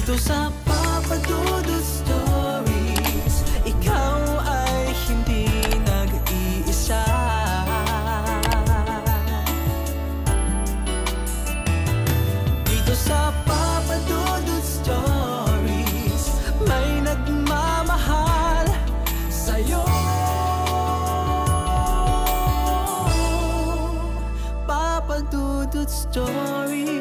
Dito sa Papa Dudut Stories, ikaw ay hindi nag-iisa. Dito sa Papa Dudut Stories, may nagmamahal sa'yo. Papa Dudut Stories.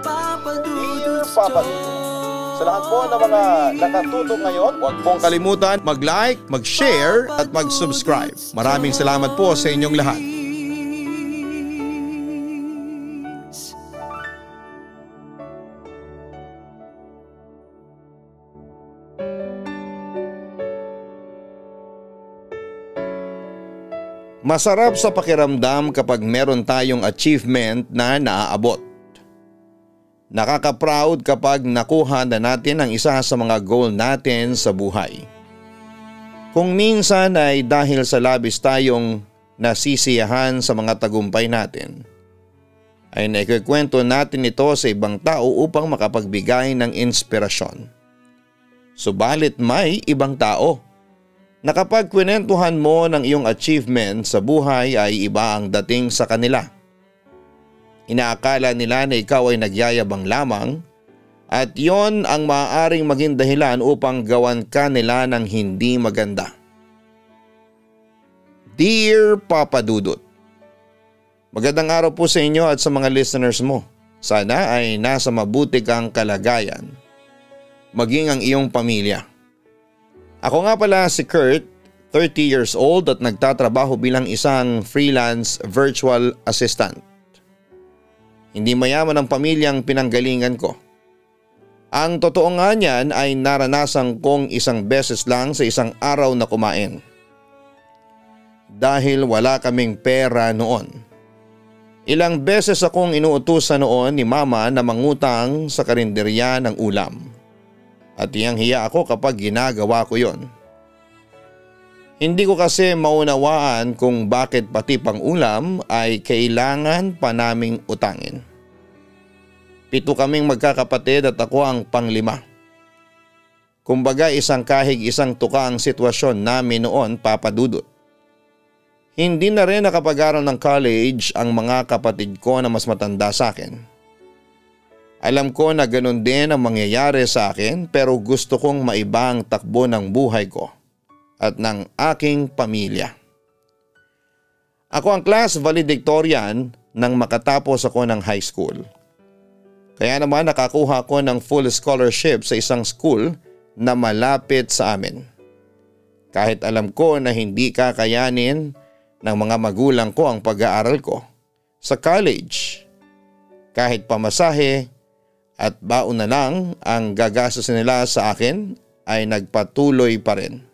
Papa Dudut Stories. Sa lahat po ng mga nakatutok ngayon, huwag pong kalimutan mag-like, mag-share at mag-subscribe. Maraming salamat po sa inyong lahat. Masarap sa pakiramdam kapag meron tayong achievement na naaabot. Nakaka-proud kapag nakuha na natin ang isa sa mga goal natin sa buhay. Kung minsan ay dahil sa labis tayong nasisiyahan sa mga tagumpay natin, ay naikikwento natin ito sa ibang tao upang makapagbigay ng inspirasyon. Subalit may ibang tao na kapag kwentuhan mo ng iyong achievement sa buhay ay iba ang dating sa kanila. Inaakala nila na ikaw ay nagyayabang lamang at yon ang maaaring maging dahilan upang gawan ka nila ng hindi maganda. Dear Papa Dudut, magandang araw po sa inyo at sa mga listeners mo. Sana ay nasa mabuti kang kalagayan, maging ang iyong pamilya. Ako nga pala si Kurt, 30 years old at nagtatrabaho bilang isang freelance virtual assistant. Hindi mayaman ang pamilyang pinanggalingan ko. Ang totoo nga niyan ay naranasan kong isang beses lang sa isang araw na kumain. Dahil wala kaming pera noon. Ilang beses akong inuutusan noon ni mama na mangutang sa karinderya ng ulam. At hiyang-hiya ako kapag ginagawa ko yon. Hindi ko kasi maunawaan kung bakit pati pang ulam ay kailangan pa naming utangin. 7 kaming magkakapatid at ako ang pang-5. Kumbaga isang kahig isang tuka ang sitwasyon namin noon, Papa Dudut. Hindi na rin nakapag-aral ng college ang mga kapatid ko na mas matanda sa akin. Alam ko na ganun din ang mangyayari sa akin pero gusto kong maiba ang takbo ng buhay ko at ng aking pamilya. Ako ang class valedictorian nang makatapos ako ng high school. Kaya naman nakakuha ko ng full scholarship sa isang school na malapit sa amin. Kahit alam ko na hindi kakayanin ng mga magulang ko ang pag-aaral ko sa college. Kahit pamasahe at baon na lang ang gagastusin nila sa akin ay nagpatuloy pa rin.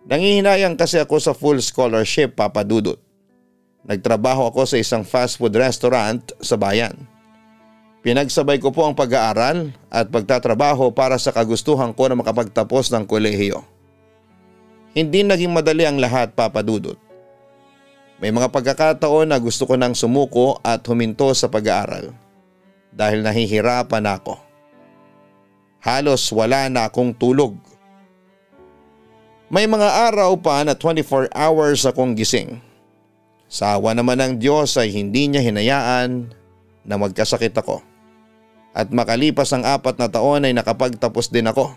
Nangihinayang kasi ako sa full scholarship, Papa Dudut. Nagtrabaho ako sa isang fast food restaurant sa bayan. Pinagsabay ko po ang pag-aaral at pagtatrabaho para sa kagustuhan ko na makapagtapos ng kolehiyo. Hindi naging madali ang lahat, Papa Dudut. May mga pagkakataon na gusto ko nang sumuko at huminto sa pag-aaral dahil nahihirapan ako. Halos wala na akong tulog. May mga araw pa na 24 hours akong gising. Sa awa naman ng Diyos ay hindi niya hinayaan na magkasakit ako. At makalipas ang 4 na taon ay nakapagtapos din ako.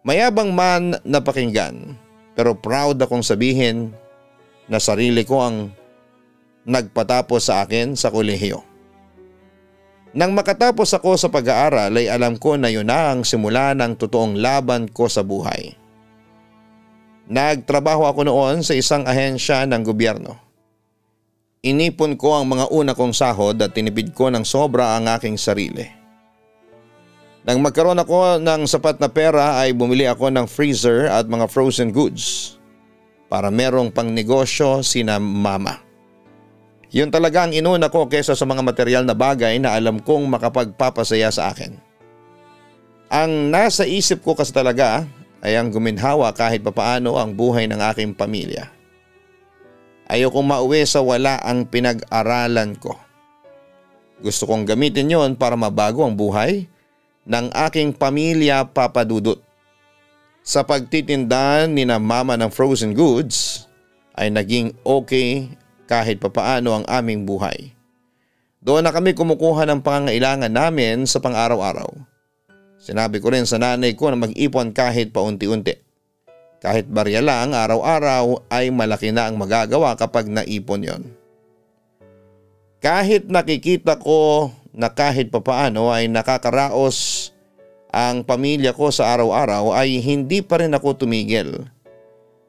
Mayabang man na pakinggan pero proud akong sabihin na sarili ko ang nagpatapos sa akin sa kolehiyo. Nang makatapos ako sa pag-aaral ay alam ko na yun na ang simula ng totoong laban ko sa buhay. Nagtrabaho ako noon sa isang ahensya ng gobyerno. Inipon ko ang mga una kong sahod at tinipid ko ng sobra ang aking sarili. Nang magkaroon ako ng sapat na pera ay bumili ako ng freezer at mga frozen goods para merong pang negosyo sina mama. Yun talaga ang inuna ko kesa sa mga material na bagay na alam kong makapagpapasaya sa akin. Ang nasa isip ko kasi talaga ay ang guminhawa kahit papaano ang buhay ng aking pamilya. Ayokong mauwi sa wala ang pinag-aralan ko. Gusto kong gamitin yon para mabago ang buhay ng aking pamilya, Papa Dudut. Sa pagtitinda ni na mama ng frozen goods ay naging okay kahit papaano ang aming buhay. Doon na kami kumukuha ng pangangailangan namin sa pang-araw-araw. Sinabi ko rin sa nanay ko na mag-ipon kahit paunti-unti. Kahit barya lang araw-araw ay malaki na ang magagawa kapag naipon yon. Kahit nakikita ko na kahit papaano ay nakakaraos ang pamilya ko sa araw-araw ay hindi pa rin ako tumigil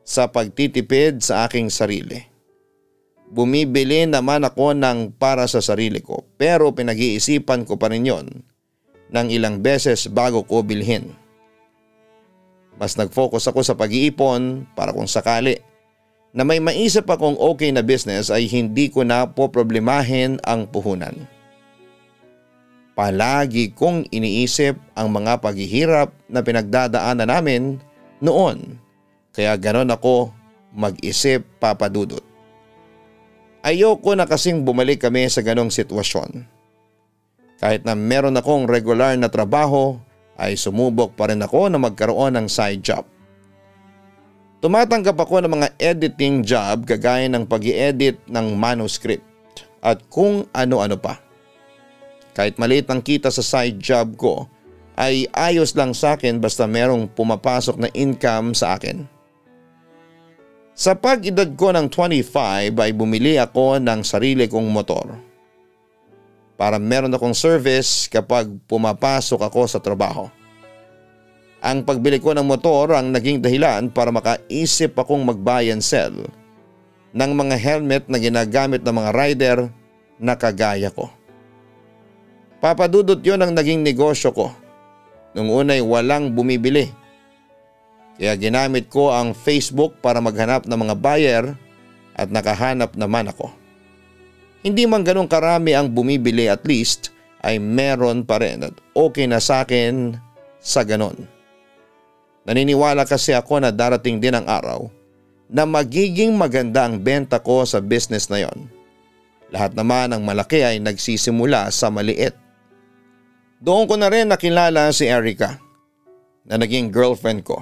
sa pagtitipid sa aking sarili. Bumibili naman ako ng para sa sarili ko pero pinag-iisipan ko pa rin yon ng ilang beses bago ko bilhin. Mas nag-focus ako sa pag-iipon para kung sakali na may maisip akong okay na business ay hindi ko na poproblemahin ang puhunan. Palagi kong iniisip ang mga paghihirap na pinagdadaanan namin noon kaya ganon ako mag-isip, Papa Dudut. Ayoko na kasing bumalik kami sa ganong sitwasyon. Kahit na meron akong regular na trabaho ay sumubok pa rin ako na magkaroon ng side job. Tumatanggap ako ng mga editing job kagaya ng pag-i-edit ng manuscript at kung ano-ano pa. Kahit maliit ang kita sa side job ko ay ayos lang sa akin basta merong pumapasok na income sa akin. Sa pag-edad ko ng 25 ay bumili ako ng sarili kong motor. Para meron akong service kapag pumapasok ako sa trabaho. Ang pagbili ko ng motor ang naging dahilan para makaisip akong mag-buy and sell ng mga helmet na ginagamit ng mga rider na kagaya ko. Papa Dudut, yon ang naging negosyo ko. Nung unay walang bumibili. Kaya ginamit ko ang Facebook para maghanap ng mga buyer at nakahanap naman ako. Hindi man ganun karami ang bumibili, at least ay meron pa rin at okay na sa akin sa ganun. Naniniwala kasi ako na darating din ang araw na magiging maganda ang benta ko sa business na yon. Lahat naman ng malaki ay nagsisimula sa maliit. Doon ko na rin nakilala si Erica na naging girlfriend ko.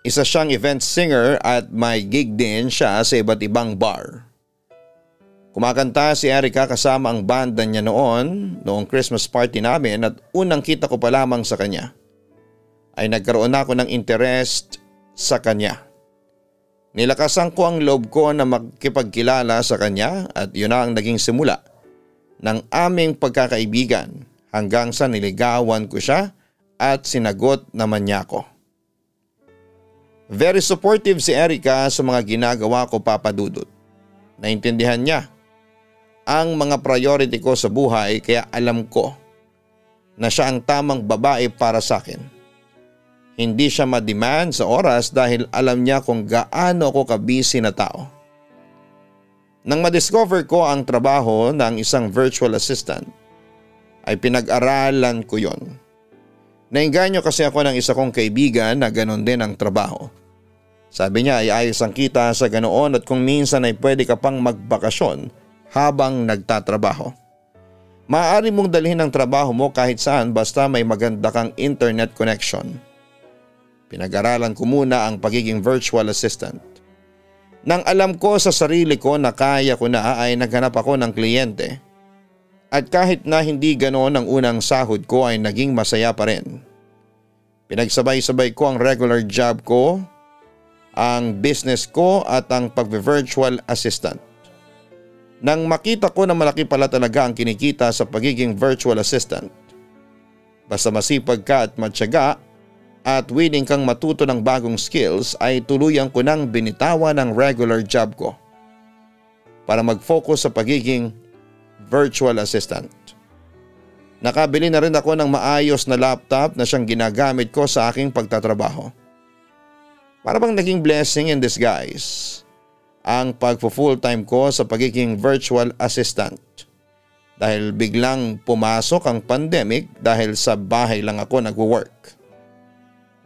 Isa siyang event singer at may gig din siya sa iba't ibang bar. Kumakanta si Erica kasama ang banda niya noong Christmas party namin at unang kita ko pa lamang sa kanya ay nagkaroon ako ng interest sa kanya. Nilakasan ko ang loob ko na makipagkilala sa kanya at yun na ang naging simula ng aming pagkakaibigan hanggang sa niligawan ko siya at sinagot naman niya ako. Very supportive si Erica sa mga ginagawa ko, Papa Dudut. Naintindihan niya ang mga priority ko sa buhay kaya alam ko na siya ang tamang babae para sa akin. Hindi siya ma-demand sa oras dahil alam niya kung gaano ako kabisi na tao. Nang madiscover ko ang trabaho ng isang virtual assistant, ay pinag-aralan ko yon. Nainganyo kasi ako ng isa kong kaibigan na ganon din ang trabaho. Sabi niya ay ayos ang kita sa ganoon at kung minsan ay pwede ka pang magbakasyon habang nagtatrabaho. Maaari mong dalhin ang trabaho mo kahit saan basta may maganda kang internet connection. Pinag-aralan ko muna ang pagiging virtual assistant. Nang alam ko sa sarili ko na kaya ko na ay naghanap ako ng kliyente. At kahit na hindi ganoon ang unang sahod ko ay naging masaya pa rin. Pinagsabay-sabay ko ang regular job ko, ang business ko at ang pag-virtual assistant. Nang makita ko na malaki pala talaga ang kinikita sa pagiging virtual assistant. Basta masipag ka at matyaga at willing kang matuto ng bagong skills ay tuluyan ko nang binitawan ang regular job ko para mag-focus sa pagiging virtual assistant. Nakabili na rin ako ng maayos na laptop na siyang ginagamit ko sa aking pagtatrabaho. Para bang naging blessing in disguise ang pagpo-full time ko sa pagiging virtual assistant. Dahil biglang pumasok ang pandemic dahil sa bahay lang ako nagwo-work.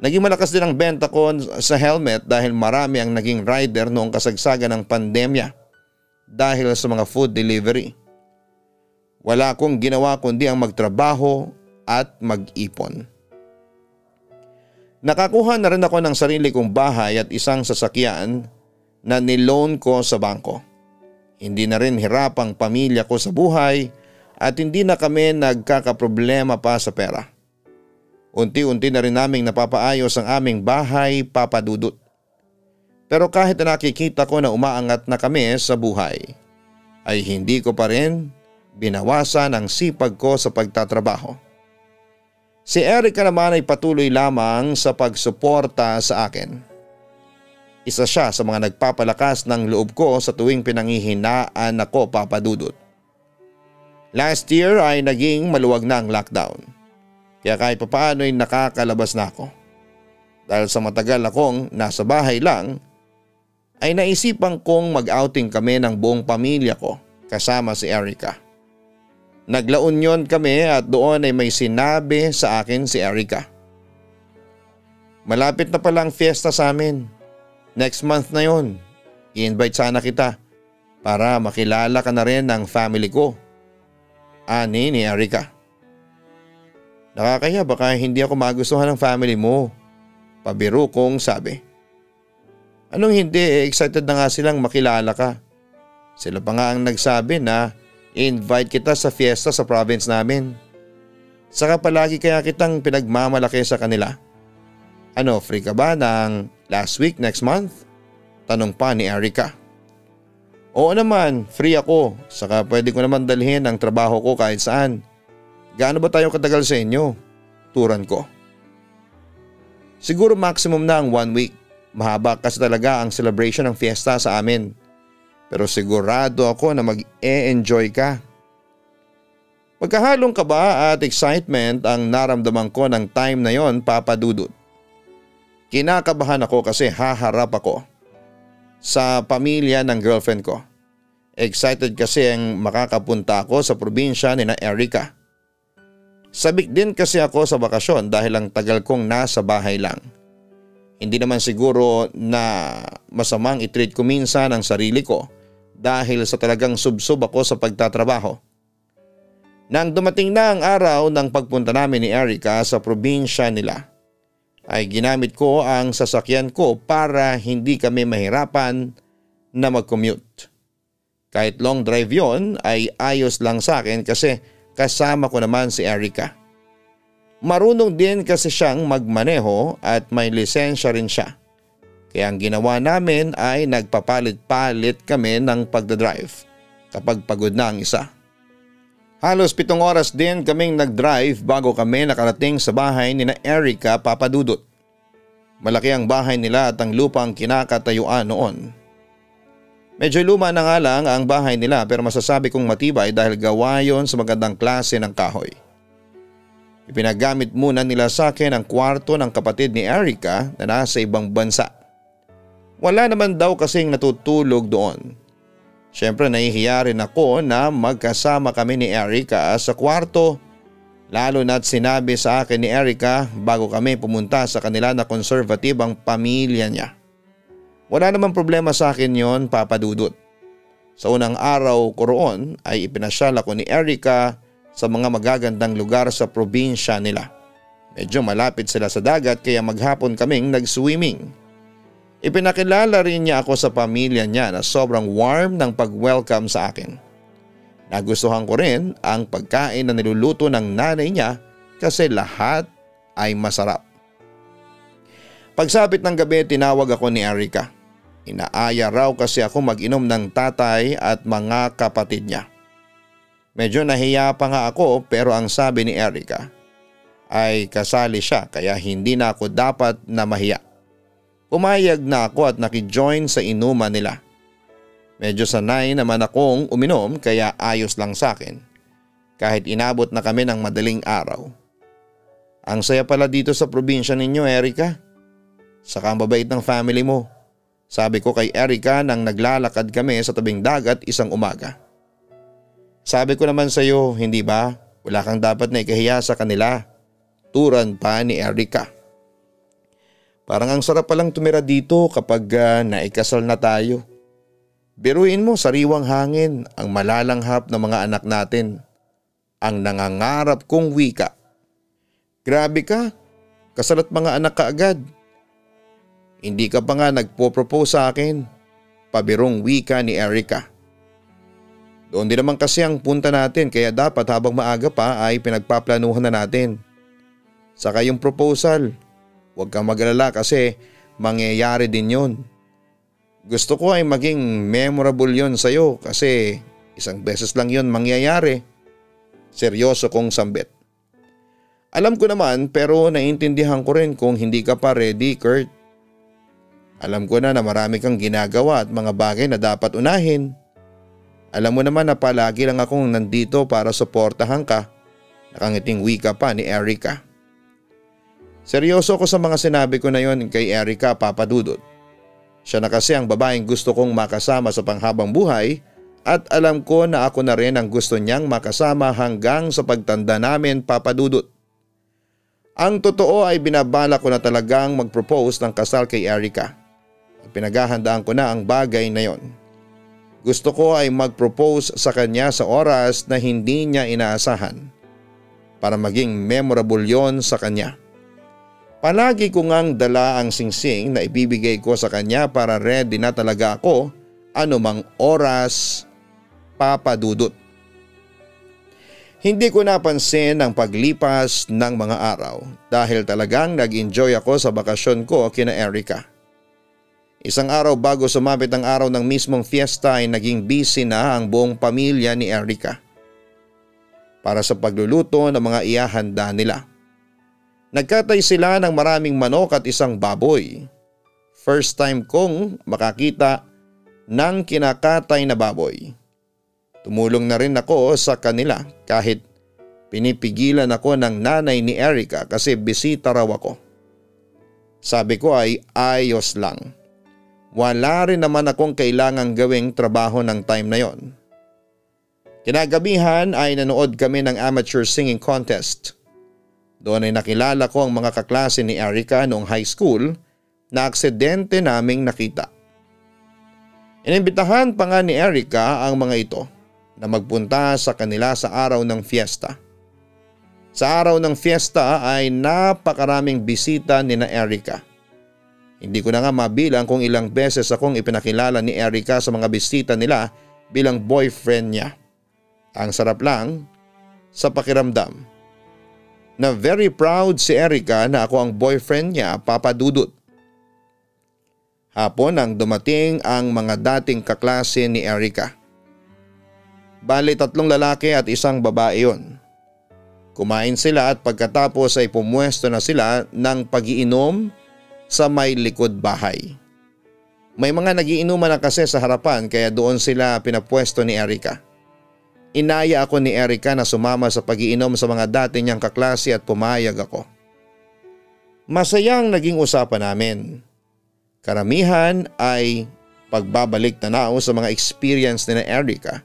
Naging malakas din ang benta ko sa helmet dahil marami ang naging rider noong kasagsagan ng pandemya dahil sa mga food delivery. Wala akong ginawa kundi ang magtrabaho at mag-ipon. Nakakuha na rin ako ng sarili kong bahay at isang sasakyan na niloan ko sa bangko. Hindi na rin hirap ang pamilya ko sa buhay at hindi na kami nagkakaproblema pa sa pera. Unti-unti na rin naming napapaayos ang aming bahay, Papa Dudut. Pero kahit na nakikita ko na umaangat na kami sa buhay, ay hindi ko pa rin binawasan ang sipag ko sa pagtatrabaho. Si Erica naman ay patuloy lamang sa pagsuporta sa akin. Isa siya sa mga nagpapalakas ng loob ko sa tuwing pinanghihinaan ako, Papa Dudut. Last year ay naging maluwag na ang lockdown. Kaya kahit papaano ay nakakalabas na ako. Dahil sa matagal akong nasa bahay lang, ay naisipan kong mag-outing kami ng buong pamilya ko kasama si Erica. Nagla Union kami at doon ay may sinabi sa akin si Erica. Malapit na palang fiesta sa amin. Next month na yon. I-invite sana kita para makilala ka na rin ng family ko. Ani ni Erica. Nakakaya baka hindi ako magustuhan ng family mo. Pabiro kong sabi. Anong hindi, excited na nga silang makilala ka. Sila pa nga ang nagsabi na invite kita sa fiesta sa province namin. Saka palagi kaya kitang pinagmamalaki sa kanila. Ano, free ka ba ng last week next month? Tanong pa ni Erica. Oo naman, free ako. Saka pwede ko naman dalhin ang trabaho ko kahit saan. Gaano ba tayo katagal sa inyo? Turan ko. Siguro maximum na ang 1 week. Mahaba kasi talaga ang celebration ng fiesta sa amin. Pero sigurado ako na mag-e-enjoy ka. Magkahalong kaba at excitement ang naramdaman ko ng time na yon, Papa Dudut. Kinakabahan ako kasi haharap ako sa pamilya ng girlfriend ko. Excited kasi ang makakapunta ako sa probinsya ni na Erica. Sabik din kasi ako sa bakasyon dahil ang tagal kong nasa bahay lang. Hindi naman siguro na masamang i-treat ko minsan ang sarili ko dahil sa talagang subsob ako sa pagtatrabaho. Nang dumating na ang araw ng pagpunta namin ni Erica sa probinsya nila, ay ginamit ko ang sasakyan ko para hindi kami mahirapan na mag-commute. Kahit long drive yon ay ayos lang sa akin kasi kasama ko naman si Erica. Marunong din kasi siyang magmaneho at may lisensya rin siya. Kaya ang ginawa namin ay nagpapalit-palit kami ng pagdadrive kapag pagod na ang isa. Halos 7 oras din kaming nag-drive bago kami nakarating sa bahay ni na Erica, Papa Dudut. Malaki ang bahay nila at ang lupa ang kinakatayuan noon. Medyo luma na nga lang ang bahay nila pero masasabi kong matibay dahil gawa yon sa magandang klase ng kahoy. Ipinagamit muna nila sa akin ang kwarto ng kapatid ni Erica na nasa ibang bansa. Wala naman daw kasing natutulog doon. Siyempre nahihiya rin ako na magkasama kami ni Erica sa kwarto, lalo na't sinabi sa akin ni Erica bago kami pumunta sa kanila na konservatibang pamilya niya. Wala namang problema sa akin yon, Papa Dudut. Sa unang araw ko roon ay ipinasyal ako ni Erica sa mga magagandang lugar sa probinsya nila. Medyo malapit sila sa dagat kaya maghapon kaming nag-swimming. Ipinakilala rin niya ako sa pamilya niya na sobrang warm ng pag-welcome sa akin. Nagustuhan ko rin ang pagkain na niluluto ng nanay niya kasi lahat ay masarap. Pagsapit ng gabi tinawag ako ni Erica. Inaaya raw kasi ako mag-inom ng tatay at mga kapatid niya. Medyo nahiya pa nga ako pero ang sabi ni Erica ay kasali siya kaya hindi na ako dapat na mahiya. Pumayag na ako at nakijoin sa inuman nila. Medyo sanay naman akong uminom kaya ayos lang sa akin. Kahit inabot na kami ng madaling araw. Ang saya pala dito sa probinsya ninyo, Erica. Saka ang babait ng family mo. Sabi ko kay Erica nang naglalakad kami sa tabing dagat isang umaga. Sabi ko naman sa iyo, hindi ba? Wala kang dapat na ikahiya sa kanila. Turan pa ni Erica. Parang ang sarap palang tumira dito kapag naikasal na tayo. Biruin mo, sariwang hangin ang malalanghap ng mga anak natin. ang nangangarap kong wika. Grabe ka, kasal at mga anak ka agad. Hindi ka pa nga nagpo-propose sa akin, pabirong wika ni Erica. Doon din naman kasi ang punta natin kaya dapat habang maaga pa ay pinagpaplanuhan na natin. Saka yung proposal, huwag kang mag-alala kasi mangyayari din yon. Gusto ko ay maging memorable yon sa'yo kasi isang beses lang yon mangyayari. Seryoso kong sambit. Alam ko naman pero naiintindihan ko rin kung hindi ka pa ready, Kurt. Alam ko na marami kang ginagawa at mga bagay na dapat unahin. Alam mo naman na palagi lang akong nandito para suportahan ka. Nakangiting wika pa ni Erica. Seryoso ko sa mga sinabi ko na yon kay Erica, Papa Dudut. Siya na kasi ang babaeng gusto kong makasama sa panghabang buhay at alam ko na ako na rin ang gusto niyang makasama hanggang sa pagtanda namin, Papa Dudut. Ang totoo ay binabala ko na talagang mag-propose ng kasal kay Erica. At pinaghahandaan ko na ang bagay na yon. Gusto ko ay mag-propose sa kanya sa oras na hindi niya inaasahan para maging memorable yon sa kanya. Palagi ko ngang dala ang singsing na ibibigay ko sa kanya para ready na talaga ako anumang oras, Papa Dudut. Hindi ko napansin ang paglipas ng mga araw dahil talagang nag-enjoy ako sa bakasyon ko kina Erica. Isang araw bago sumapit ang araw ng mismong fiesta ay naging busy na ang buong pamilya ni Erica para sa pagluluto ng mga ihahanda nila. Nagkatay sila ng maraming manok at isang baboy. First time kong makakita ng kinakatay na baboy. Tumulong na rin ako sa kanila kahit pinipigilan ako ng nanay ni Erica kasi bisita raw ako. Sabi ko ay ayos lang. Wala rin naman akong kailangang gawing trabaho ng time na yon. Kinagabihan ay nanood kami ng amateur singing contest. Doon ay nakilala ko ang mga kaklase ni Erica noong high school na aksidente naming nakita. Inimbitahan pa nga ni Erica ang mga ito na magpunta sa kanila sa araw ng fiesta. Sa araw ng fiesta ay napakaraming bisita ni na Erica. Hindi ko na nga mabilang kung ilang beses akong ipinakilala ni Erica sa mga bisita nila bilang boyfriend niya. Ang sarap lang sa pakiramdam na very proud si Erica na ako ang boyfriend niya, Papa Dudut. Hapon nang dumating ang mga dating kaklase ni Erica. Bali 3 lalaki at 1 babae yon. Kumain sila at pagkatapos ay pumwesto na sila ng pag-iinom sa may likod bahay. May mga nagiinuman na kasi sa harapan kaya doon sila pinapwesto ni Erica. Inaya ako ni Erica na sumama sa pag-iinom sa mga dati niyang kaklase at pumayag ako. Masayang naging usapan namin. Karamihan ay pagbabalik tanaw sa mga experience ni Erica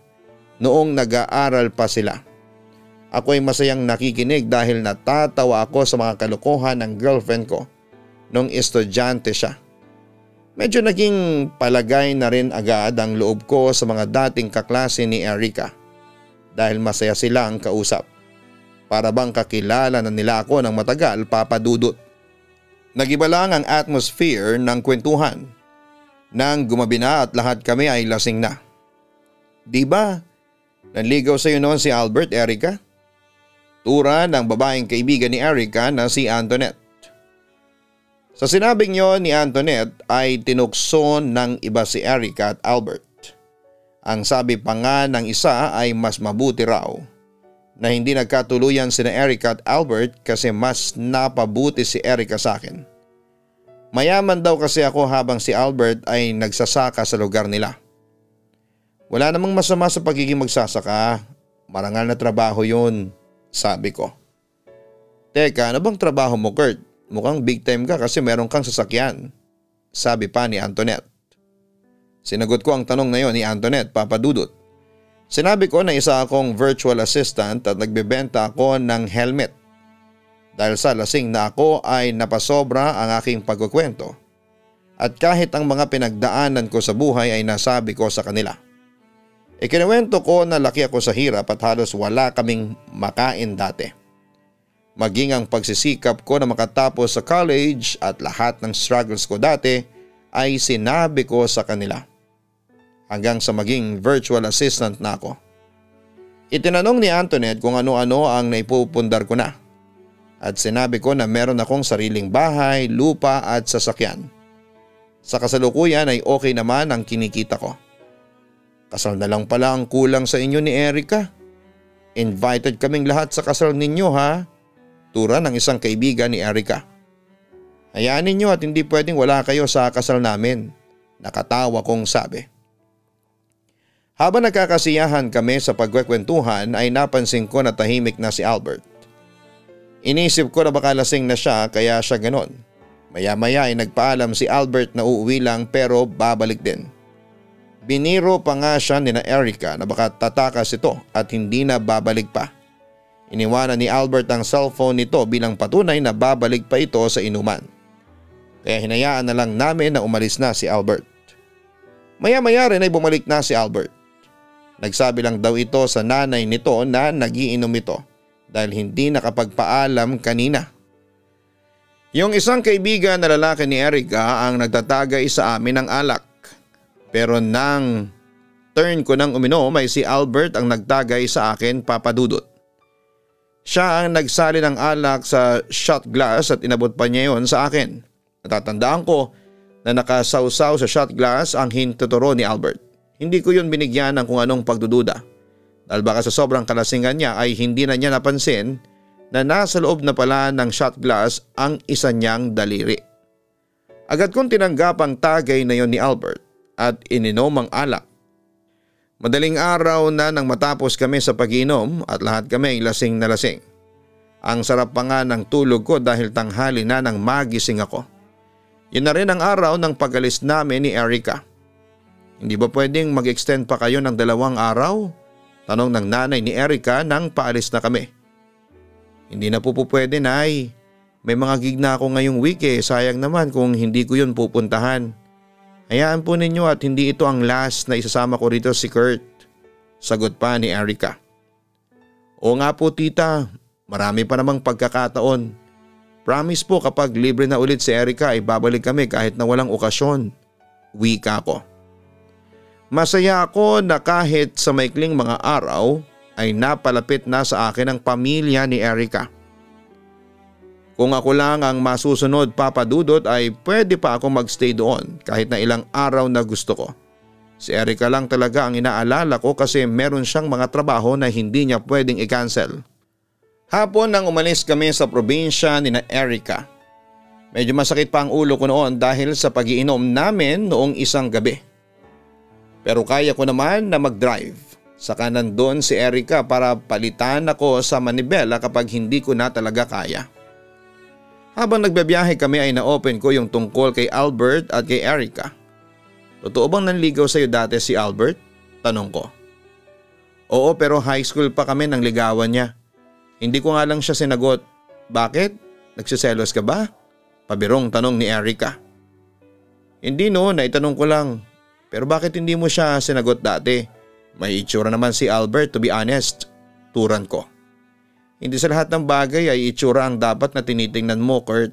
noong nag-aaral pa sila. Ako ay masayang nakikinig dahil natatawa ako sa mga kalokohan ng girlfriend ko nung estudyante siya. Medyo naging palagay na rin agad ang loob ko sa mga dating kaklase ni Erica dahil masaya silang kausap. Para bang kakilala na nila ako ng matagal, Papa Dudut. Nagiba lang ang atmosphere ng kwentuhan. Nang gumabi na at lahat kami ay lasing na. Diba? Nanligaw sa iyo noon si Albert, Erica? Tura ng babaeng kaibigan ni Erica na si Antoinette. Sa sinabing yon ni Antoinette ay tinukso ng iba si Erica at Albert. Ang sabi pa nga ng isa ay mas mabuti raw na hindi nagkatuluyan sina Erica at Albert kasi mas napabuti si Erica sa akin. Mayaman daw kasi ako habang si Albert ay nagsasaka sa lugar nila. Wala namang masama sa pagiging magsasaka, marangal na trabaho yun, sabi ko. Teka, ano bang trabaho mo, Kurt? Mukhang big time ka kasi meron kang sasakyan, sabi pa ni Antoinette. Sinagot ko ang tanong na yon ni Antoinette, Papa Dudut. Sinabi ko na isa akong virtual assistant at nagbebenta ako ng helmet. Dahil sa lasing na ako ay napasobra ang aking pagkukwento. At kahit ang mga pinagdaanan ko sa buhay ay nasabi ko sa kanila. Ikinuwento ko na laki ako sa hirap at halos wala kaming makain dati. Maging ang pagsisikap ko na makatapos sa college at lahat ng struggles ko dati ay sinabi ko sa kanila. Hanggang sa maging virtual assistant na ako. Itinanong ni Antoinette kung ano-ano ang naipupundar ko na. At sinabi ko na meron akong sariling bahay, lupa at sasakyan. Sa kasalukuyan ay okay naman ang kinikita ko. Kasal na lang pala ang kulang sa inyo ni Erica. Invited kaming lahat sa kasal ninyo ha. Tura ng isang kaibigan ni Erica. Hayaan ninyo at hindi pwedeng wala kayo sa kasal namin. Nakatawa kong sabi. Habang nagkakasiyahan kami sa pagkwekwentuhan ay napansin ko na tahimik na si Albert. Inisip ko na baka lasing na siya kaya siya ganon. Maya-maya ay nagpaalam si Albert na uuwi lang pero babalik din. Biniro pa nga siya ni Erica na baka tatakas ito at hindi na babalik pa. Iniwanan ni Albert ang cellphone nito bilang patunay na babalik pa ito sa inuman. Kaya hinayaan na lang namin na umalis na si Albert. Maya-maya rin ay bumalik na si Albert. Nagsabi lang daw ito sa nanay nito na nagiinom ito dahil hindi nakapagpaalam kanina. Yung isang kaibigan na lalaki ni Erica ang nagtatagay sa amin ng alak. Pero nang turn ko nang uminom ay si Albert ang nagtagay sa akin, Papa Dudut. Siya ang nagsali ng alak sa shot glass at inabot pa niya yon sa akin. Natatandaan ko na nakasawsaw sa shot glass ang hintuturo ni Albert. Hindi ko yun binigyan ng kung anong pagdududa. Dahil baka sa sobrang kalasingan niya ay hindi na niya napansin na nasa loob na pala ng shot glass ang isa niyang daliri. Agad kong tinanggap ang tagay na yon ni Albert at ininom ang alak. Madaling araw na nang matapos kami sa pag-inom at lahat kami ay lasing na lasing. Ang sarap pa nga ng tulog ko dahil tanghali na nang magising ako. Yun na rin ang araw ng pag-alis namin ni Erica. Hindi ba pwedeng mag-extend pa kayo ng 2 araw? Tanong ng nanay ni Erica nang paalis na kami. Hindi na po pwede, Nay. May mga gig na ako ngayong week sayang naman kung hindi ko yun pupuntahan. Hayaan po ninyo at hindi ito ang last na isasama ko rito si Kurt. Sagot pa ni Erica. Oo nga po tita, marami pa namang pagkakataon. Promise po kapag libre na ulit si Erica ay babalik kami kahit na walang okasyon. Wika ko. Masaya ako na kahit sa maikling mga araw ay napalapit na sa akin ang pamilya ni Erica. Kung ako lang ang masusunod, Papa Dudut, ay pwede pa ako magstay doon kahit na ilang araw na gusto ko. Si Erica lang talaga ang inaalala ko kasi meron siyang mga trabaho na hindi niya pwedeng i-cancel. Hapon nang umalis kami sa probinsya ni Erica. Medyo masakit pa ang ulo ko noon dahil sa pag-iinom namin noong isang gabi. Pero kaya ko naman na mag-drive. Saka nandun si Erica para palitan ako sa manibela kapag hindi ko na talaga kaya. Habang nagbabiyahe kami ay na-open ko yung tungkol kay Albert at kay Erica. Totoo bang nanligaw sa'yo dati si Albert? Tanong ko. Oo, pero high school pa kami nang ligawan niya. Hindi ko nga lang siya sinagot. Bakit? Nagsiselos ka ba? Pabirong tanong ni Erica. Hindi no, naitanong ko lang. Pero bakit hindi mo siya sinagot dati? May itsura naman si Albert, to be honest. Turan ko. Hindi sa lahat ng bagay ay itsura ang dapat na tinitingnan mo, Kurt.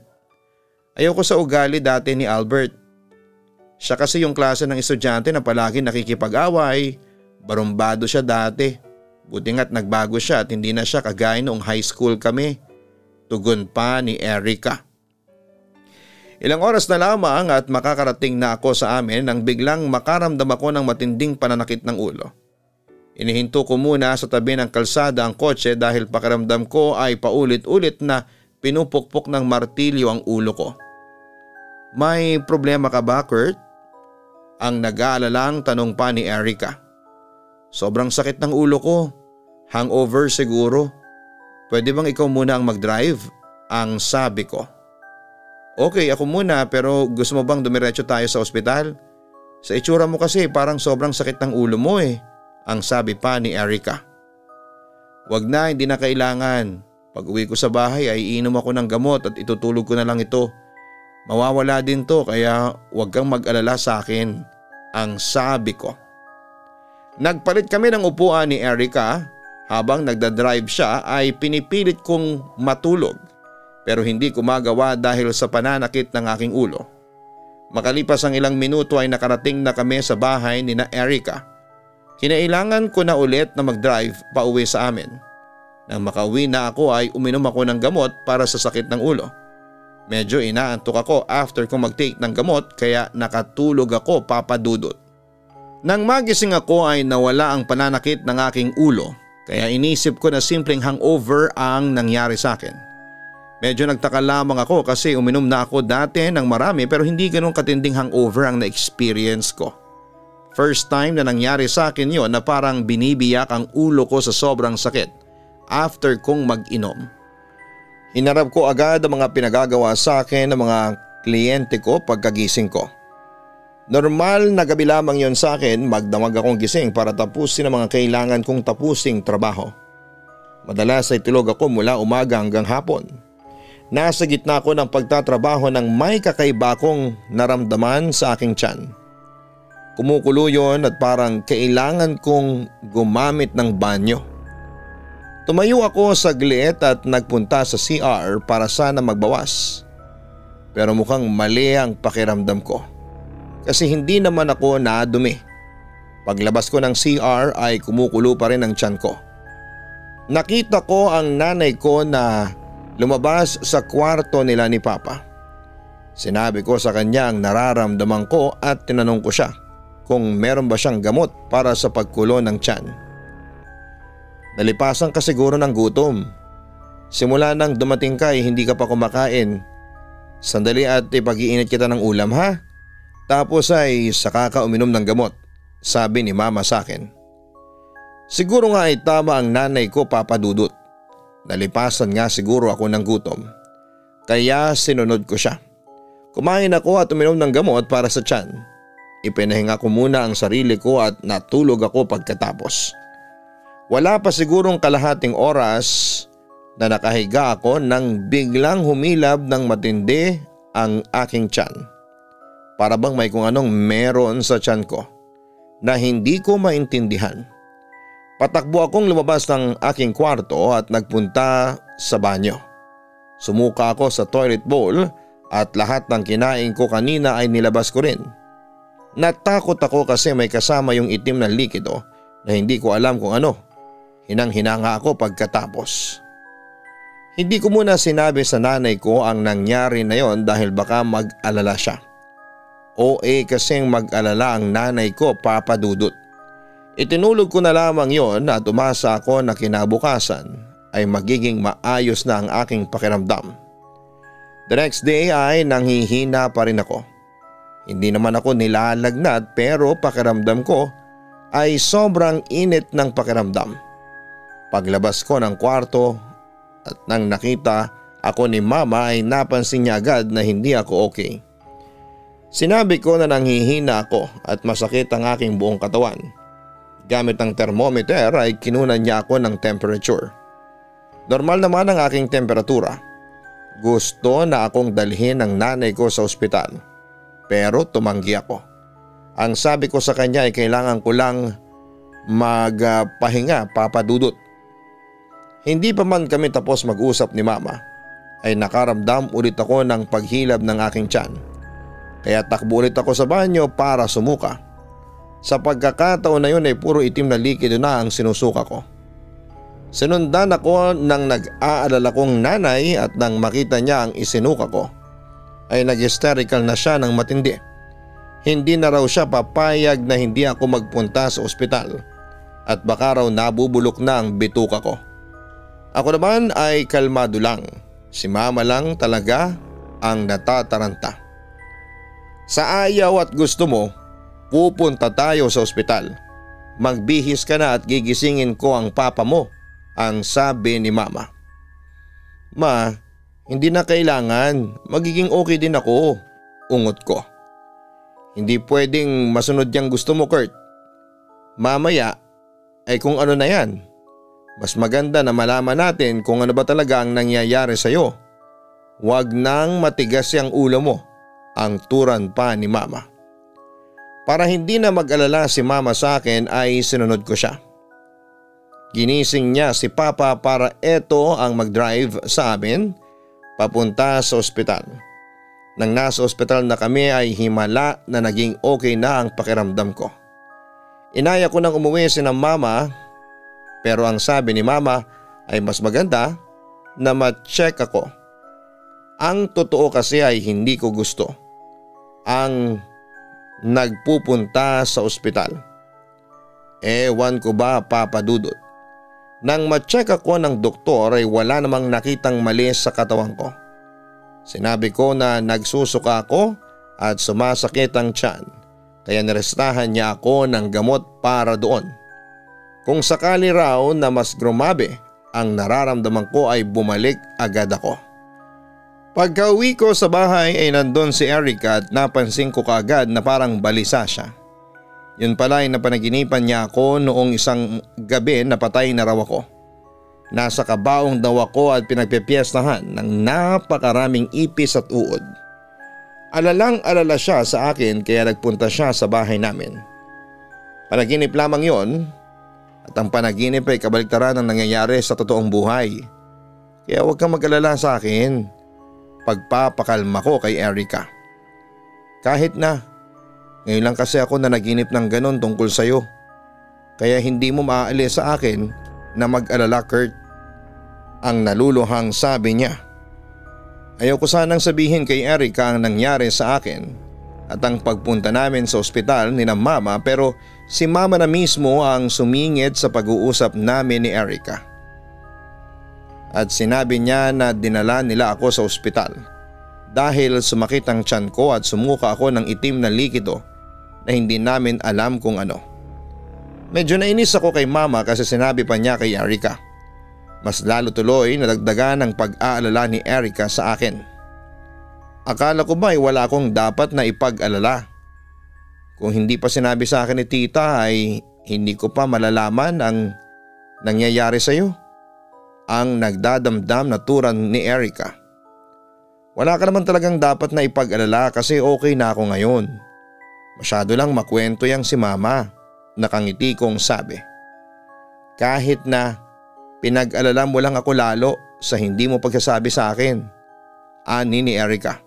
Ayoko sa ugali dati ni Albert. Siya kasi yung klase ng estudyante na palagi nakikipag-away. Barumbado siya dati. Buti nga't nagbago siya at hindi na siya kagaya noong high school kami. Tugon pa ni Erica. Ilang oras na lamang at makakarating na ako sa amin nang biglang makaramdam ako ng matinding pananakit ng ulo. Inihinto ko muna sa tabi ng kalsada ang kotse dahil pakiramdam ko ay paulit-ulit na pinupukpok ng martilyo ang ulo ko. May problema ka ba, Kurt? Ang nag-aalalang tanong pa ni Erica. Sobrang sakit ng ulo ko. Hangover siguro. Pwede bang ikaw muna ang mag-drive? Ang sabi ko. Okay, ako muna pero gusto mo bang dumiretso tayo sa ospital? Sa itsura mo kasi parang sobrang sakit ng ulo mo Ang sabi pa ni Erica. Wag na, hindi na kailangan. Pag uwi ko sa bahay ay iinom ako ng gamot at itutulog ko na lang ito. Mawawala din to kaya wag kang mag-alala sa akin. Ang sabi ko. Nagpalit kami ng upuan ni Erica. Habang nagdadrive siya ay pinipilit kong matulog pero hindi ko magawa dahil sa pananakit ng aking ulo. Makalipas ang ilang minuto ay nakarating na kami sa bahay ni na Erica. Kinailangan ko na ulit na mag-drive pa uwi sa amin. Nang makauwi na ako ay uminom ako ng gamot para sa sakit ng ulo. Medyo inaantok ako after kong mag-take ng gamot kaya nakatulog ako, Papa Dudut. Nang magising ako ay nawala ang pananakit ng aking ulo. Kaya inisip ko na simpleng hangover ang nangyari sa akin. Medyo nagtaka lamang ako kasi uminom na ako dati ng marami pero hindi ganun katinding hangover ang na-experience ko. First time na nangyari sa akin yon na parang binibiyak ang ulo ko sa sobrang sakit after kong mag-inom. Hinarap ko agad ang mga pinagagawa sa akin ng mga kliyente ko pagkagising ko. Normal na gabi lamang yon sa akin, magdamag akong gising para tapusin ang mga kailangan kong tapusing trabaho. Madalas ay tulog ako mula umaga hanggang hapon. Nasa gitna ko ng pagtatrabaho nang may kakaiba akong naramdaman sa aking tiyan. Kumukulo yon at parang kailangan kong gumamit ng banyo. Tumayo ako saglit at nagpunta sa CR para sana magbawas. Pero mukhang mali ang pakiramdam ko. Kasi hindi naman ako nadumi. Paglabas ko ng CR ay kumukulo pa rin ang tiyan ko. Nakita ko ang nanay ko na lumabas sa kwarto nila ni Papa. Sinabi ko sa kanya ang nararamdaman ko at tinanong ko siya kung meron ba siyang gamot para sa pagkulo ng tiyan. Nalipasan ka siguro ng gutom. Simula nang dumating ka ay hindi ka pa kumakain. Sandali at ipag-iinit kita ng ulam ha? Tapos ay saka ka uminom ng gamot, sabi ni Mama sa akin. Siguro nga ay tama ang nanay ko, Papa Dudut. Nalipasan nga siguro ako ng gutom. Kaya sinunod ko siya. Kumain ako at uminom ng gamot para sa tiyan. Ipinahinga ko muna ang sarili ko at natulog ako pagkatapos. Wala pa sigurong kalahating oras na nakahiga ako nang biglang humilab ng matindi ang aking tiyan. Para bang may kung anong meron sa tiyan ko na hindi ko maintindihan. Patakbo akong lumabas ng aking kwarto at nagpunta sa banyo. Sumuka ako sa toilet bowl at lahat ng kinain ko kanina ay nilabas ko rin. Natakot ako kasi may kasama yung itim na likido na hindi ko alam kung ano. Hinang-hinanga ako pagkatapos. Hindi ko muna sinabi sa nanay ko ang nangyari na yon dahil baka mag-alala siya. OA kasing mag-alala ang nanay ko, Papa Dudut. Itinulog ko na lamang yon at umasa ako na kinabukasan ay magiging maayos na ang aking pakiramdam. The next day ay nanghihina pa rin ako. Hindi naman ako nilalagnat pero pakiramdam ko ay sobrang init ng pakiramdam. Paglabas ko ng kwarto at nang nakita ako ni Mama ay napansin niya agad na hindi ako okay. Sinabi ko na nanghihina ako at masakit ang aking buong katawan. Gamit ang thermometer ay kinunan niya ako ng temperature. Normal naman ang aking temperatura. Gusto na akong dalhin ng nanay ko sa ospital. Pero tumanggi ako. Ang sabi ko sa kanya ay kailangan ko lang magpahinga, Papa Dudut. Hindi pa man kami tapos mag-usap ni Mama ay nakaramdam ulit ako ng paghilab ng aking tiyan. Kaya takbo ulit ako sa banyo para sumuka. Sa pagkakataon na yun ay puro itim na likido na ang sinusuka ko. Sinundan ako ng nag-aalala kong nanay at nang makita niya ang isinuka ko ay nag-hysterical na siya ng matindi. Hindi na raw siya papayag na hindi ako magpunta sa ospital at baka raw nabubulok na ang bituka ko. Ako naman ay kalmado lang. Si Mama lang talaga ang natataranta. Sa ayaw at gusto mo, pupunta tayo sa ospital. Magbihis ka na at gigisingin ko ang papa mo, ang sabi ni Mama. Ma, hindi na kailangan. Magiging okay din ako, ungot ko. Hindi pwedeng masunod yung gusto mo, Kurt. Mamaya ay kung ano na yan. Mas maganda na malaman natin kung ano ba talaga ang nangyayari sa'yo. Huwag nang matigas yung ulo mo, ang turan pa ni Mama. Para hindi na mag-alala si mama sa akin ay sinunod ko siya. Ginising niya si Papa para eto ang mag-drive sa amin papunta sa ospital. Nang nasa ospital na kami ay himala na naging okay na ang pakiramdam ko. Inaya ko nang umuwi si ng mama pero ang sabi ni mama ay mas maganda na ma-check ako. Ang totoo kasi ay hindi ko gusto ang nagpupunta sa ospital. Ewan ko ba, Papa Dudut. Nang ma-check ako ng doktor ay wala namang nakitang mali sa katawan ko. Sinabi ko na nagsusuka ako at sumasakit ang tiyan kaya nirestahan niya ako ng gamot para doon. Kung sakali raw na mas grumabe ang nararamdaman ko ay bumalik agad ako. Pagka-uwi ko sa bahay ay nandun si Erica at napansin ko kaagad na parang balisa siya. Yun pala ay napanaginipan niya ako noong isang gabi na patay na raw ako. Nasa kabaong daw ako at pinagpepiestahan ng napakaraming ipis at uod. Alalang-alala siya sa akin kaya nagpunta siya sa bahay namin. Panaginip lamang yon at ang panaginip ay kabaliktaran ng nangyayari sa totoong buhay. Kaya huwag kang mag-alala sa akin. Pagpapakalma ko kay Erica. Kahit na ngayon lang kasi ako na naginip ng ganon tungkol sa'yo. Kaya hindi mo maaalis sa akin na mag-alala, Kurt. Ang naluluhang sabi niya. Ayoko sanang sabihin kay Erica ang nangyari sa akin at ang pagpunta namin sa ospital ni na mama pero si mama na mismo ang sumingit sa pag-uusap namin ni Erica. At sinabi niya na dinala nila ako sa ospital dahil sumakit ang tiyan ko at sumuka ako ng itim na likido na hindi namin alam kung ano. Medyo nainis ako kay mama kasi sinabi pa niya kay Erica. Mas lalo tuloy nadagdagan ang pag-aalala ni Erica sa akin. Akala ko ba ay wala akong dapat na ipag-alala? Kung hindi pa sinabi sa akin ni tita ay hindi ko pa malalaman ang nangyayari sa iyo. Ang nagdadamdam na turan ni Erica. Wala ka naman talagang dapat na ipag-alala kasi okay na ako ngayon. Masyado lang makwento yang si mama, nakangiti kong sabi. Kahit na pinag-alala mo lang ako lalo sa hindi mo pagsasabi sa akin, ani ni Erica.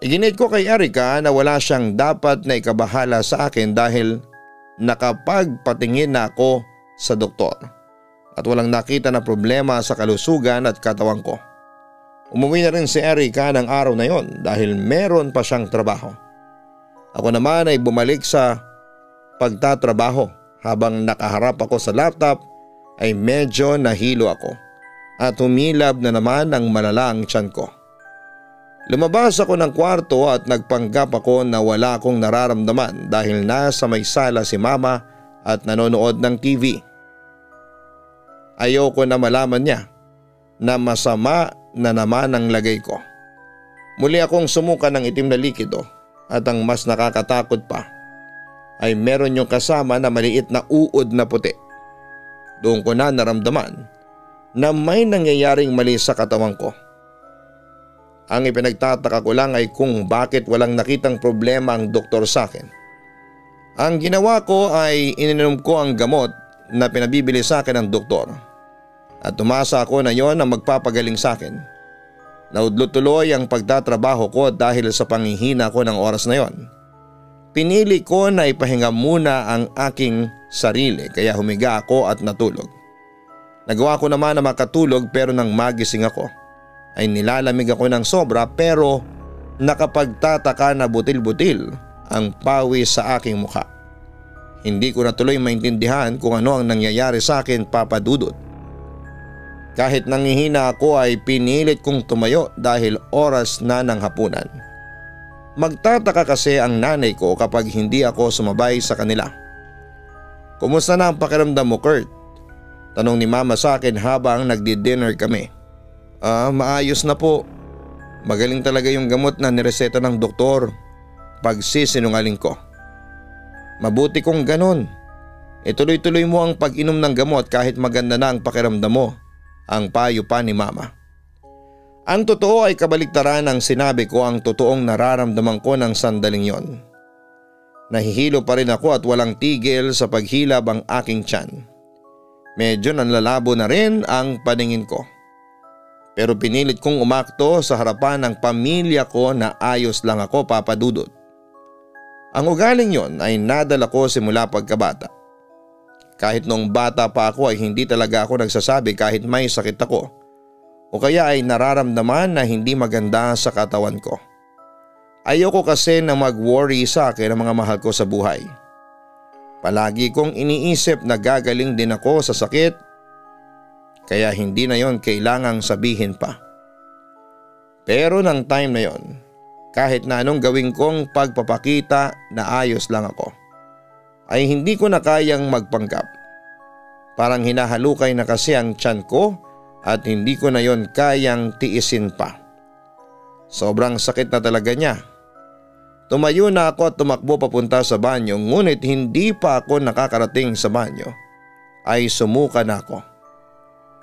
Iginit ko kay Erica na wala siyang dapat na ikabahala sa akin dahil nakapagpatingin na ako sa doktor at walang nakita na problema sa kalusugan at katawan ko. Umuwi na rin si Erica ng araw na yon dahil meron pa siyang trabaho. Ako naman ay bumalik sa pagtatrabaho. Habang nakaharap ako sa laptop ay medyo nahilo ako at humilab na naman ang malala ang tiyan ko. Lumabas ako ng kwarto at nagpanggap ako na wala akong nararamdaman dahil nasa may sala si mama at nanonood ng TV. Ayoko na malaman niya na masama na naman ang lagay ko. Muli akong sumuka ng itim na likido at ang mas nakakatakot pa ay meron yung kasama na maliit na uod na puti. Doon ko na naramdaman na may nangyayaring mali sa katawan ko. Ang ipinagtataka ko lang ay kung bakit walang nakitang problema ang doktor sa akin. Ang ginawa ko ay ininom ko ang gamot na pinabibili sa akin ng doktor at umasa ako na yon ang magpapagaling sa akin. Naudlot tuloy ang pagtatrabaho ko dahil sa panghihina ko ng oras na yon. Pinili ko na ipahinga muna ang aking sarili kaya humiga ako at natulog. Nagawa ko naman na makatulog pero nang magising ako ay nilalamig ako ng sobra pero nakapagtataka na butil-butil ang pawis sa aking mukha. Hindi ko na tuloy maintindihan kung ano ang nangyayari sa akin, Papa Dudut. Kahit nangihina ako ay pinilit kong tumayo dahil oras na ng hapunan. Magtataka kasi ang nanay ko kapag hindi ako sumabay sa kanila. Kumusta na ang pakiramdam mo, Kurt? Tanong ni mama sa akin habang nagdi-dinner kami. Maayos na po. Magaling talaga yung gamot na nireseta ng doktor. Pagsisinungaling ko. Mabuti kung ganon. Ituloy-tuloy mo ang pag-inom ng gamot kahit maganda na ang pakiramdam mo. Ang payo pa ni mama. Ang totoo ay kabaliktaran ng sinabi ko ang totoong nararamdaman ko ng sandaling yon. Nahihilo pa rin ako at walang tigil sa paghilab ang aking tiyan. Medyo nanlalabo na rin ang paningin ko. Pero pinilit kong umakto sa harapan ng pamilya ko na ayos lang ako, Papa Dudut. Ang ugaling yon ay nadala ko simula pagkabata. Kahit noong bata pa ako ay hindi talaga ako nagsasabi kahit may sakit ako o kaya ay nararamdaman na hindi maganda sa katawan ko. Ayoko kasi na mag-worry sa akin ang mga mahal ko sa buhay. Palagi kong iniisip na gagaling din ako sa sakit kaya hindi na yon kailangang sabihin pa. Pero ng time na yon, kahit na anong gawin kong pagpapakita na ayos lang ako, ay hindi ko na kayang magpanggap. Parang hinahalukay na kasi ang tiyan ko at hindi ko na yon kayang tiisin pa. Sobrang sakit na talaga niya. Tumayo na ako at tumakbo papunta sa banyo, ngunit hindi pa ako nakakarating sa banyo ay sumuka na ako.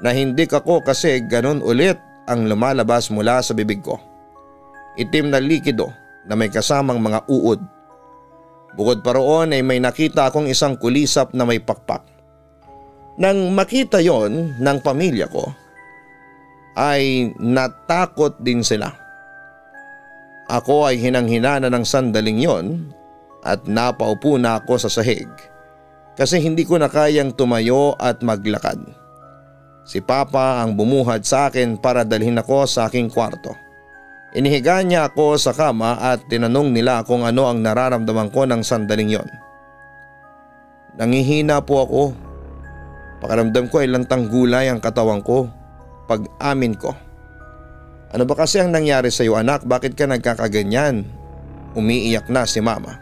Nahindik ako kasi ganun ulit ang lumalabas mula sa bibig ko. Itim na likido na may kasamang mga uod. Bukod pa roon ay may nakita akong isang kulisap na may pakpak. Nang makita yon ng pamilya ko ay natakot din sila. Ako ay hinanghinana ng sandaling yon at napaupo na ako sa sahig kasi hindi ko na kayang tumayo at maglakad. Si Papa ang bumuhad sa akin para dalhin ako sa aking kwarto. Inihiga niya ako sa kama at tinanong nila kung ano ang nararamdaman ko ng sandaling yon. Nangihina po ako. Pakiramdam ko ay lantang gulay ang katawan ko. Pag-amin ko. Ano ba kasi ang nangyari sa iyo, anak? Bakit ka nagkakaganyan? Umiiyak na si Mama.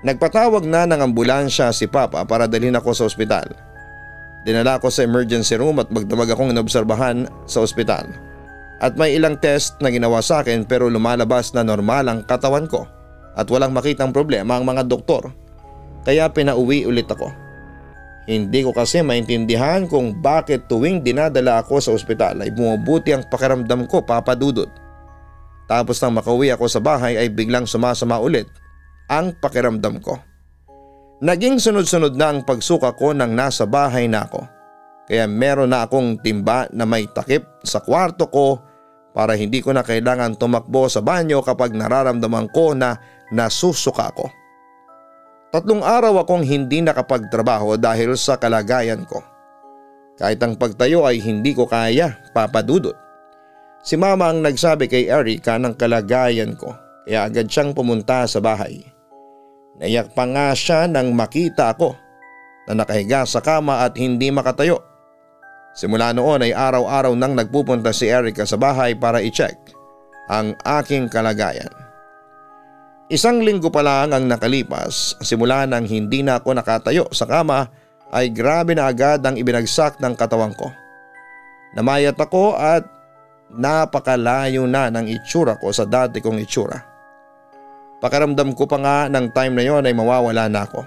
Nagpatawag na ng ambulansya si Papa para dalhin ako sa ospital. Dinala ko sa emergency room at magdamag akong inobserbahan sa ospital. At may ilang test na ginawa sa akin pero lumalabas na normal ang katawan ko at walang makitang problema ang mga doktor. Kaya pinauwi ulit ako. Hindi ko kasi maintindihan kung bakit tuwing dinadala ako sa ospital ay bumubuti ang pakiramdam ko, Papa Dudut. Tapos nang makauwi ako sa bahay ay biglang sumasama ulit ang pakiramdam ko. Naging sunod-sunod na ang pagsuka ko nang nasa bahay na ako. Kaya meron na akong timba na may takip sa kwarto ko para hindi ko na kailangan tumakbo sa banyo kapag nararamdaman ko na nasusuka ako. 3 araw akong hindi nakapagtrabaho dahil sa kalagayan ko. Kahit ang pagtayo ay hindi ko kaya, Papa Dudut. Si Mama ang nagsabi kay Erica ng kalagayan ko kaya agad siyang pumunta sa bahay. Naiyak pa nga siya nang makita ako na nakahiga sa kama at hindi makatayo. Simula noon ay araw-araw nang nagpupunta si Erica sa bahay para i-check ang aking kalagayan. 1 linggo pa lang ang nakalipas simula nang hindi na ako nakatayo sa kama ay grabe na agad ang ibinagsak ng katawan ko. Namayat ako at napakalayo na ng itsura ko sa dati kong itsura. Pakiramdam ko pa nga ng time na yon ay mawawala na ako.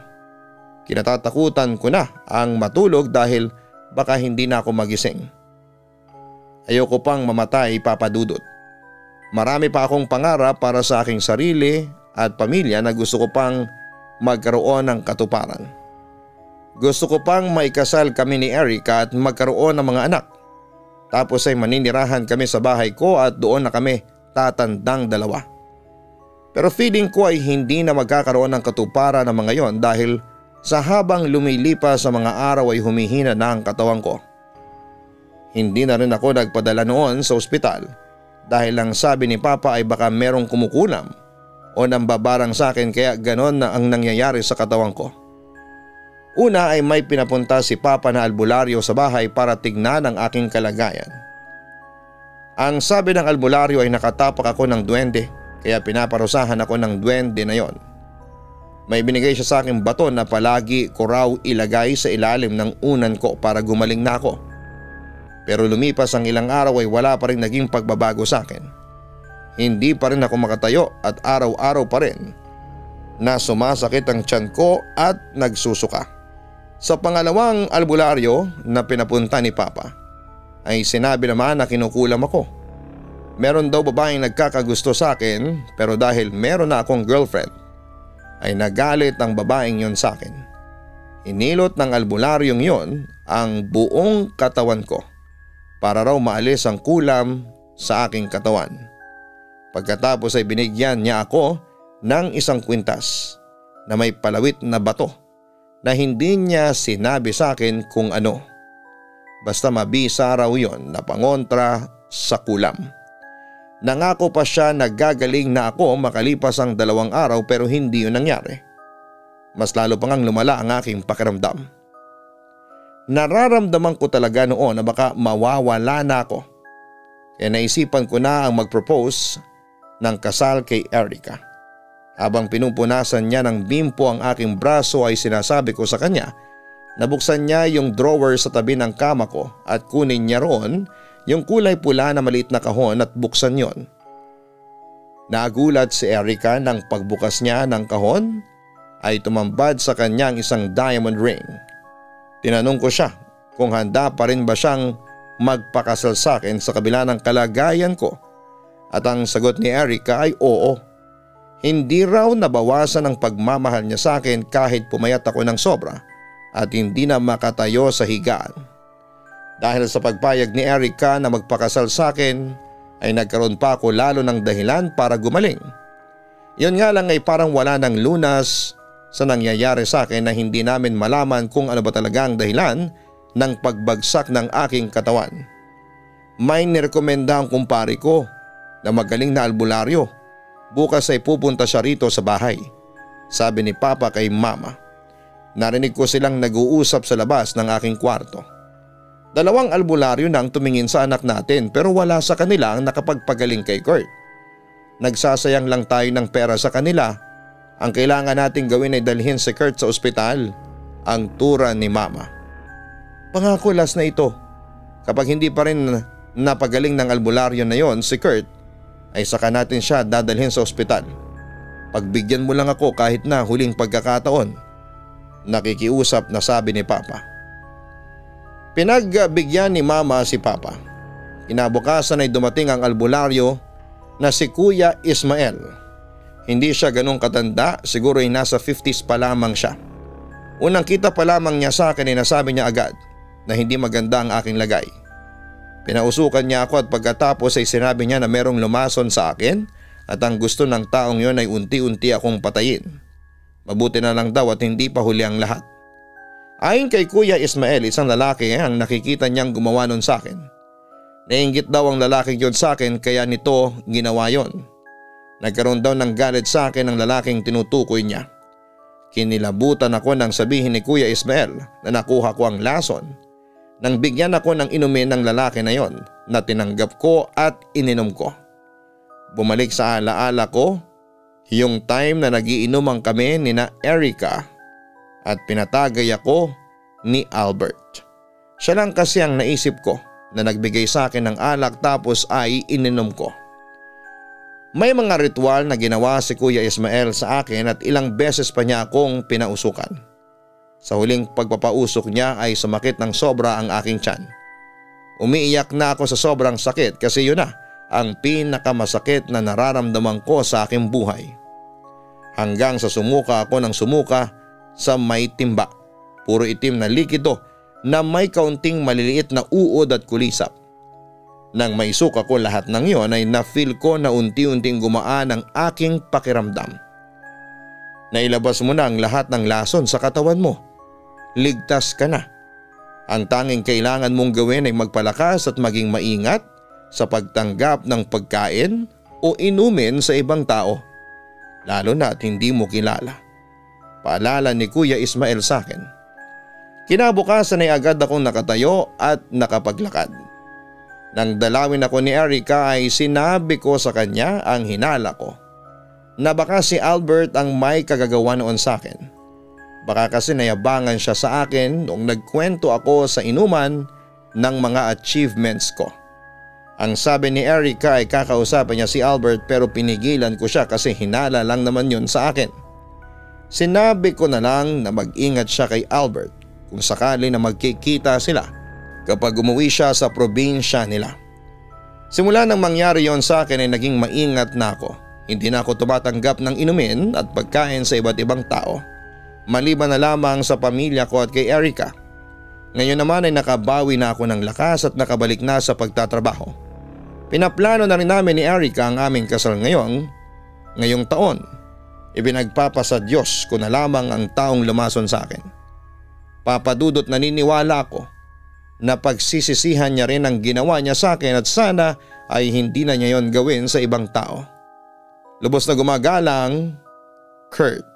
Kinatatakutan ko na ang matulog dahil baka hindi na ako magising. Ayoko pang mamatay, Papa Dudut. Marami pa akong pangarap para sa aking sarili at pamilya na gusto ko pang magkaroon ng katuparan. Gusto ko pang maikasal kami ni Erica at magkaroon ng mga anak. Tapos ay maninirahan kami sa bahay ko at doon na kami tatandang dalawa. Pero feeling ko ay hindi na magkakaroon ng katuparan ng mga yon dahil sa habang lumilipas sa mga araw ay humihina na ang katawan ko. Hindi na rin ako nagpadala noon sa ospital dahil ang sabi ni Papa ay baka merong kumukulam o nambabarang sa akin kaya ganon na ang nangyayari sa katawan ko. Una ay may pinapunta si Papa na albularyo sa bahay para tignan ang aking kalagayan. Ang sabi ng albularyo ay nakatapak ako ng duwende kaya pinaparusahan ako ng duwende na yon. May binigay siya sa aking baton na palagi ko raw ilagay sa ilalim ng unan ko para gumaling na ako. Pero lumipas ang ilang araw ay wala pa rin naging pagbabago sa akin. Hindi pa rin ako makatayo at araw-araw pa rin na sumasakit ang tiyan ko at nagsusuka. Sa pangalawang albularyo na pinapunta ni Papa ay sinabi naman na kinukulam ako. Meron daw babaeng nagkakagusto sa akin pero dahil meron na akong girlfriend ay nagalit ang babaeng yon sa akin. Hinilot ng albularyong yon ang buong katawan ko para raw maalis ang kulam sa aking katawan. Pagkatapos ay binigyan niya ako ng isang kwintas na may palawit na bato na hindi niya sinabi sa akin kung ano. Basta mabisa raw yon na pangontra sa kulam. Nangako pa siya na gagaling na ako makalipas ang 2 araw pero hindi yun nangyari. Mas lalo pa ngang lumala ang aking pakiramdam. Nararamdaman ko talaga noon na baka mawawala na ako. Kaya naisipan ko na ang mag-propose ng kasal kay Erica. Habang pinupunasan niya ng bimpo ang aking braso ay sinasabi ko sa kanya na buksan niya yung drawer sa tabi ng kama ko at kunin niya roon yung kulay pula na maliit na kahon at buksan yon. Nagulat si Erica nang pagbukas niya ng kahon ay tumambad sa kanya ang isang diamond ring. Tinanong ko siya kung handa pa rin ba siyang magpakasal sa akin sa kabila ng kalagayan ko at ang sagot ni Erica ay oo. Hindi raw nabawasan ang pagmamahal niya sa akin kahit pumayat ako ng sobra at hindi na makatayo sa higaan. Dahil sa pagpayag ni Erica na magpakasal sa akin ay nagkaroon pa ako lalo ng dahilan para gumaling. Yun nga lang ay parang wala ng lunas sa nangyayari sa akin na hindi namin malaman kung ano ba talaga ang dahilan ng pagbagsak ng aking katawan. May nirekomenda ang kumpare ko na magaling na albularyo. Bukas ay pupunta siya rito sa bahay, sabi ni Papa kay Mama. Narinig ko silang nag-uusap sa labas ng aking kwarto. 2 albularyo nang tumingin sa anak natin pero wala sa kanila ang nakapagpagaling kay Kurt. Nagsasayang lang tayo ng pera sa kanila. Ang kailangan nating gawin ay dalhin si Kurt sa ospital, ang tura ni Mama. Pangako last na ito. Kapag hindi pa rin napagaling ng albularyo na yon si Kurt ay saka natin siya dadalhin sa ospital. Pagbigyan mo lang ako kahit na huling pagkakataon. Nakikiusap na sabi ni Papa. Pinagbigyan ni Mama si Papa. Kinabukasan ay dumating ang albularyo na si Kuya Ismael. Hindi siya ganong katanda, siguro ay nasa 50s pa lamang siya. Unang kita pa lamang niya sa akin ay nasabi niya agad na hindi maganda ang aking lagay. Pinausukan niya ako at pagkatapos ay sinabi niya na merong lumason sa akin at ang gusto ng taong yon ay unti-unti akong patayin. Mabuti na lang daw at hindi pa huli ang lahat. Ayon kay Kuya Ismael, isang lalaki ang nakikita niyang gumawa nun sa akin. Nainggit daw ang lalaki yon sa akin kaya nito ginawa yon. Nagkaroon daw ng galit sa akin ang lalaking tinutukoy niya. Kinilabutan ako nang sabihin ni Kuya Ismael na nakuha ko ang lason. Nang bigyan ako ng inumin ng lalaki na yon na tinanggap ko at ininom ko. Bumalik sa alaala ko yung time na nagiinuman kami ni na Erica at pinatagay ako ni Albert. Siya lang kasi ang naisip ko na nagbigay sa akin ng alak tapos ay ininom ko. May mga ritual na ginawa si Kuya Ismael sa akin at ilang beses pa niya akong pinausukan. Sa huling pagpapausok niya ay sumakit ng sobra ang aking tiyan. Umiiyak na ako sa sobrang sakit kasi yun na ang pinakamasakit na nararamdaman ko sa aking buhay. Hanggang sa sumuka ako ng sumuka sa may timba. Puro itim na likido na may kaunting maliliit na uod at kulisap. Nang maisuka ko lahat ng yon ay na-feel ko na unti-unting gumaan ang aking pakiramdam. Nailabas mo na ang lahat ng lason sa katawan mo. Ligtas ka na. Ang tanging kailangan mong gawin ay magpalakas at maging maingat sa pagtanggap ng pagkain o inumin sa ibang tao. Lalo na at hindi mo kilala. Paalala ni Kuya Ismael sa akin. Kinabukasan ay agad akong nakatayo at nakapaglakad. Nang dalawin ako ni Erica ay sinabi ko sa kanya ang hinala ko na baka si Albert ang may kagagawa noon sa akin. Baka kasi nayabangan siya sa akin noong nagkwento ako sa inuman ng mga achievements ko. Ang sabi ni Erica ay kakausapin niya si Albert pero pinigilan ko siya kasi hinala lang naman yun sa akin. Sinabi ko na lang na mag-ingat siya kay Albert kung sakali na magkikita sila kapag umuwi siya sa probinsya nila. Simula nang mangyari yon sa akin ay naging maingat na ako. Hindi na ako tumatanggap ng inumin at pagkain sa iba't ibang tao, maliban na lamang sa pamilya ko at kay Erica. Ngayon naman ay nakabawi na ako ng lakas at nakabalik na sa pagtatrabaho. Pinaplano na rin namin ni Erica ang aming kasal ngayong taon. Ibinagpapasa Diyos ko na lamang ang taong lumason sa akin. Papa Dudut, naniniwala ako na pagsisisihan niya rin ang ginawa niya sa akin at sana ay hindi na niya yon gawin sa ibang tao. Lubos na gumagalang, Kurt.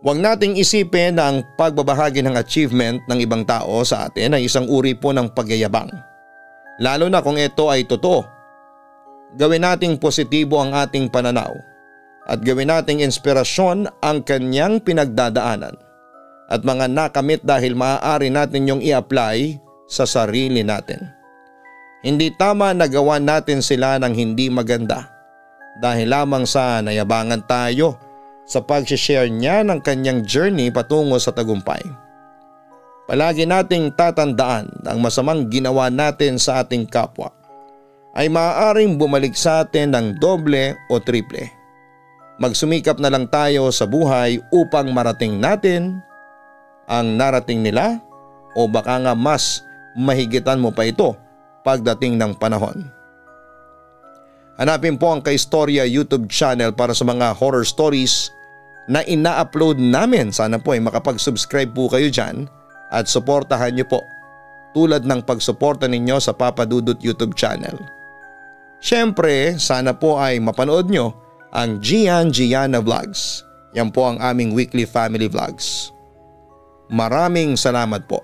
Huwag nating isipin na ang pagbabahagi ng achievement ng ibang tao sa atin ay isang uri po ng pagyayabang. Lalo na kung ito ay totoo. Gawin nating positibo ang ating pananaw at gawin nating inspirasyon ang kanyang pinagdadaanan at mga nakamit dahil maaari natin yung i-apply sa sarili natin. Hindi tama na gawan natin sila ng hindi maganda dahil lamang sa nayabangan tayo sa pag-share niya ng kanyang journey patungo sa tagumpay. Palagi nating tatandaan ang masamang ginawa natin sa ating kapwa ay maaaring bumalik sa atin ng doble o triple. Magsumikap na lang tayo sa buhay upang marating natin ang narating nila o baka nga mas mahigitan mo pa ito pagdating ng panahon. Hanapin po ang Kaistorya YouTube channel para sa mga horror stories na ina-upload namin. Sana po ay makapag-subscribe po kayo dyan at suportahan niyo po tulad ng pagsuporta ninyo sa Papa Dudut YouTube channel. Siyempre, sana po ay mapanood nyo ang Gianna Vlogs. Yan po ang aming weekly family vlogs. Maraming salamat po.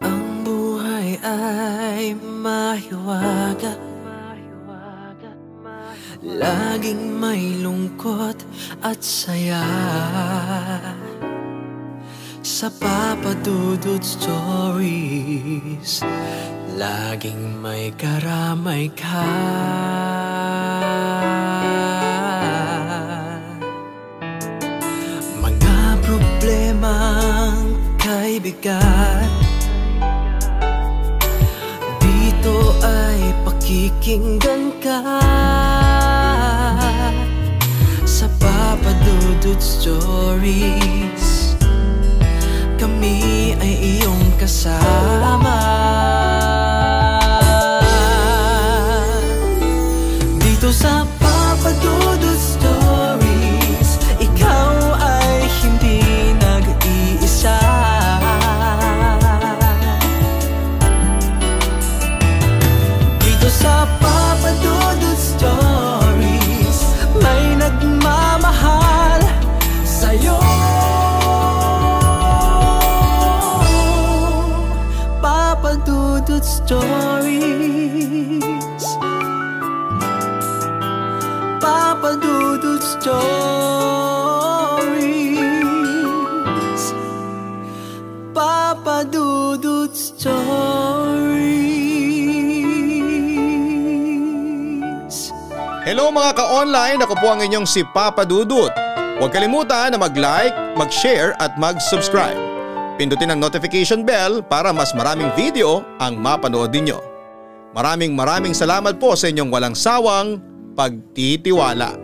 Ang buhay ay mahiwaga, laging may lungkot at saya. Sa Papa Dudut Stories, laging may karamay ka. Mga problemang kaibigan, dito ay pakikinggan ka. Sa Papa Dudut Stories, kami ay iyong kasama. Dito sa Papa Dudut Stories, ikaw ay hindi nag-iisa. Dito sa Papa Dudut Stories, may nagmamahal sa'yo. Papa Dudut Stories, Papa Dudut Stories, Papa Dudut Stories. Hello mga ka-online, ako po ang inyong si Papa Dudut. Huwag kalimutan na mag-like, mag-share at mag-subscribe. Pindutin ang notification bell para mas maraming video ang mapanood ninyo. Maraming salamat po sa inyong walang sawang pagtitiwala.